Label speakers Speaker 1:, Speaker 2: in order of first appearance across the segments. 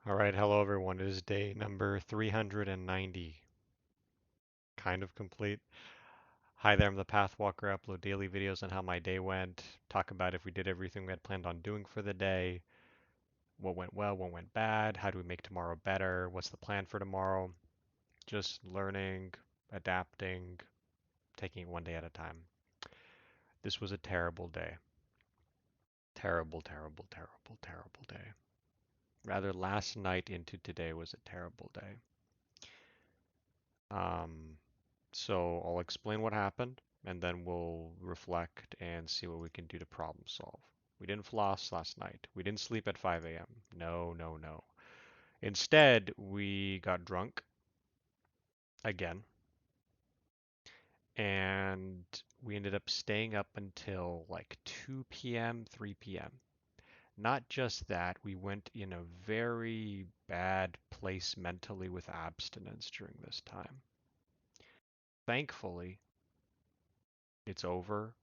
Speaker 1: All right, hello everyone. It is day number 390, kind of complete. Hi there, I'm the Pathwalker. I upload daily videos on how my day went, talk about if we did everything we had planned on doing for the day, what went well, what went bad, how do we make tomorrow better, what's the plan for tomorrow. Just learning, adapting, taking it one day at a time. This was a terrible day. Terrible, terrible, terrible, terrible day. Rather, last night into today was a terrible day. Um, So I'll explain what happened, and then we'll reflect and see what we can do to problem solve. We didn't floss last night. We didn't sleep at 5 a.m. No, no, no. Instead, we got drunk again, and we ended up staying up until like 2 p.m., 3 p.m. Not just that, we went in a very bad place mentally with abstinence during this time. Thankfully, it's over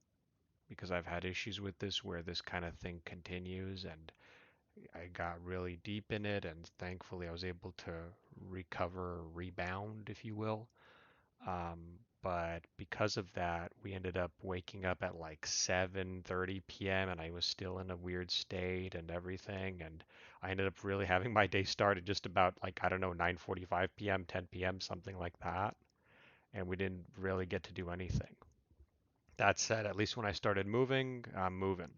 Speaker 1: because I've had issues with this where this kind of thing continues, and I got really deep in it, and thankfully I was able to recover, rebound, if you will. But because of that, we ended up waking up at like 7:30 p.m. and I was still in a weird state and everything, and I ended up really having my day started just about like I don't know 9:45 p.m., 10 p.m., something like that, and we didn't really get to do anything. That said, at least when I started moving, I'm moving.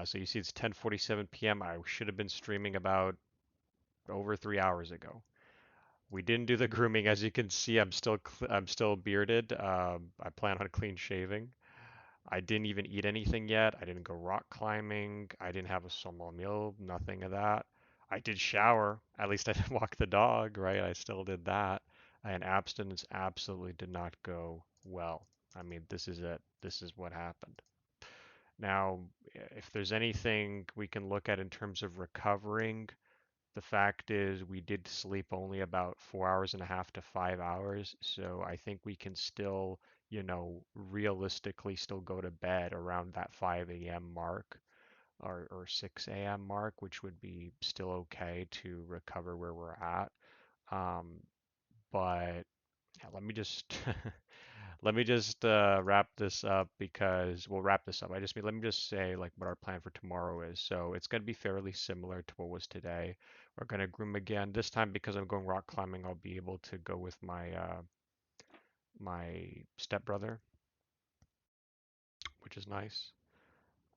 Speaker 1: So you see it's 10:47 p.m. I should have been streaming about over 3 hours ago. We didn't do the grooming, as you can see. I'm still bearded. I plan on clean shaving. I didn't even eat anything yet. I didn't go rock climbing. I didn't have a small meal. Nothing of that. I did shower. At least I didn't walk the dog, right? I still did that. And abstinence absolutely did not go well. I mean, this is it. This is what happened. Now, if there's anything we can look at in terms of recovering, the fact is we did sleep only about 4 hours and a half to 5 hours. So I think we can still, realistically still go to bed around that 5 a.m. mark or 6 a.m. mark, which would be still okay to recover where we're at. Um, but yeah, let me just let me just wrap this up because we'll wrap this up. I just mean let me just say like what our plan for tomorrow is. So it's going to be fairly similar to what was today. We're going to groom again. This time because I'm going rock climbing, I'll be able to go with my stepbrother, which is nice.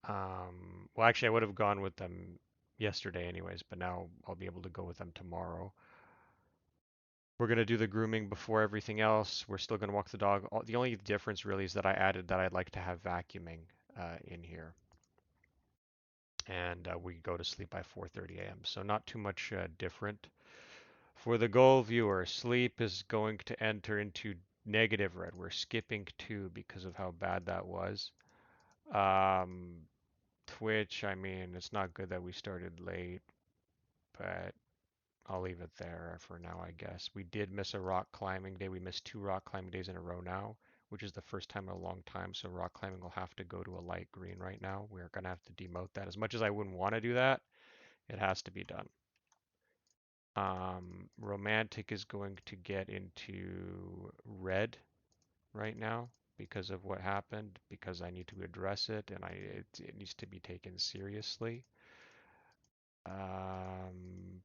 Speaker 1: Well, actually, I would have gone with them yesterday anyways, but now I'll be able to go with them tomorrow. We're going to do the grooming before everything else. We're still going to walk the dog. The only difference really is that I added that I'd like to have vacuuming in here. And we go to sleep by 4:30 a.m. So not too much different. For the goal viewer, sleep is going to enter into negative red. We're skipping 2 because of how bad that was. Um, Twitch, I mean, it's not good that we started late, but I'll leave it there for now, I guess. We did miss a rock climbing day. We missed 2 rock climbing days in a row now, which is the first time in a long time. So rock climbing will have to go to a light green right now. We're going to have to demote that. As much as I wouldn't want to do that, it has to be done. Romantic is going to get into red right now because of what happened, because I need to address it and it needs to be taken seriously. Um,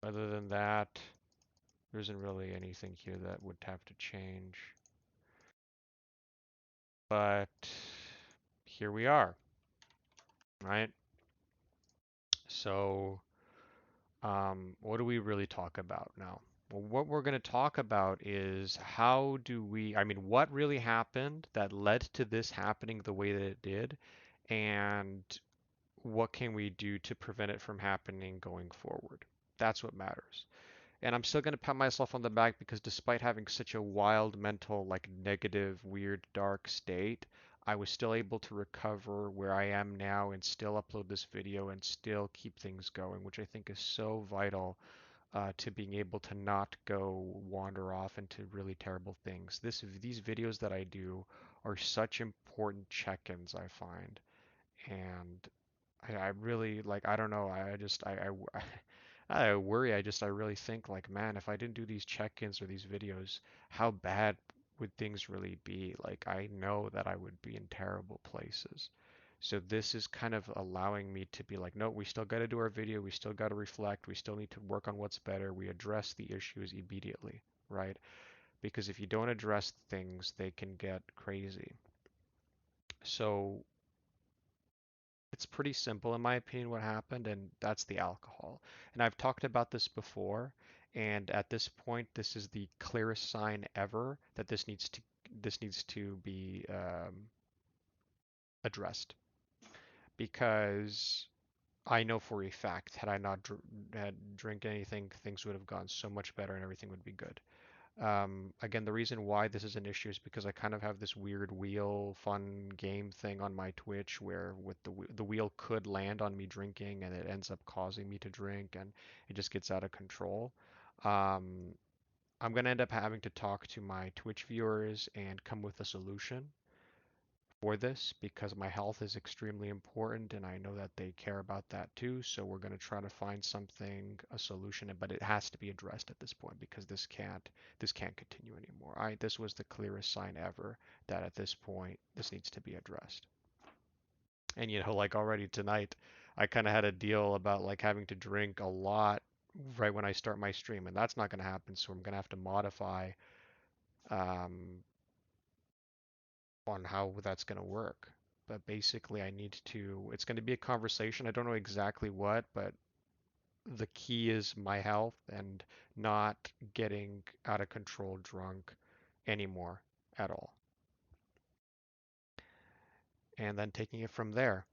Speaker 1: Other than that, there isn't really anything here that would have to change. But here we are, right? So, what do we really talk about now? Well, what we're going to talk about is I mean, what really happened that led to this happening the way that it did, and what can we do to prevent it from happening going forward? That's what matters. And I'm still going to pat myself on the back because despite having such a wild mental, like negative, weird, dark state, I was still able to recover where I am now and still upload this video and still keep things going, which I think is so vital to being able to not go wander off into really terrible things. These videos that I do are such important check-ins, I find. And I really like I don't know. I just I worry. I really think like, man, if I didn't do these check-ins or these videos, how bad would things really be? Like I know that I would be in terrible places. So this is kind of allowing me to be like, no, we still got to do our video. We still got to reflect. We still need to work on what's better. We address the issues immediately, right? Because if you don't address things, they can get crazy. So it's pretty simple in my opinion what happened, and that's the alcohol. And I've talked about this before, and at this point, this is the clearest sign ever that this needs to be addressed because I know for a fact had I not had drink anything, things would have gone so much better and everything would be good. Again, the reason why this is an issue is because I kind of have this weird wheel fun game thing on my Twitch where with the wheel could land on me drinking and it ends up causing me to drink and it just gets out of control. Um, I'm gonna end up having to talk to my Twitch viewers and come with a solution for this because my health is extremely important and I know that they care about that too. So we're going to try to find something, a solution, but it has to be addressed at this point because this can't continue anymore. This was the clearest sign ever that at this point this needs to be addressed. And like already tonight, I kind of had a deal about like having to drink a lot right when I start my stream, and that's not going to happen. So I'm going to have to modify um, on how that's going to work. But basically, it's going to be a conversation. I don't know exactly what, but the key is my health and not getting out of control drunk anymore at all. And then taking it from there.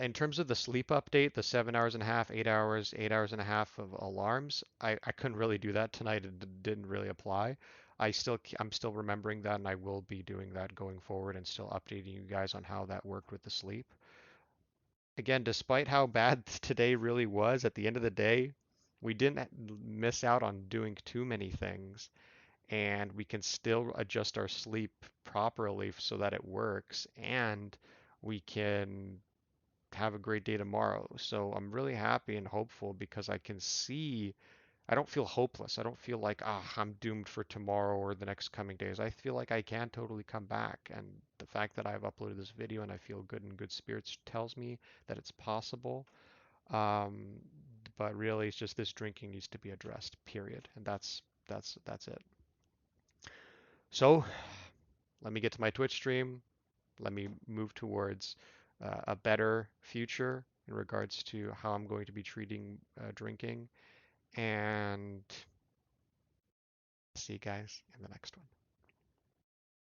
Speaker 1: In terms of the sleep update, the 7 hours and a half, 8 hours, 8 hours and a half of alarms, I couldn't really do that tonight. It didn't really apply. I'm still remembering that, and I will be doing that going forward and still updating you guys on how that worked with the sleep. Again, despite how bad today really was, at the end of the day, we didn't miss out on doing too many things, and we can still adjust our sleep properly so that it works, and we can have a great day tomorrow. So I'm really happy and hopeful because I don't feel hopeless. I don't feel like, I'm doomed for tomorrow or the next coming days. I feel like I can totally come back. And the fact that I've uploaded this video and I feel good in good spirits tells me that it's possible. Um, but really, it's just this drinking needs to be addressed, period. And that's it. So let me get to my Twitch stream. Let me move towards a better future in regards to how I'm going to be treating drinking. And see you guys in the next one.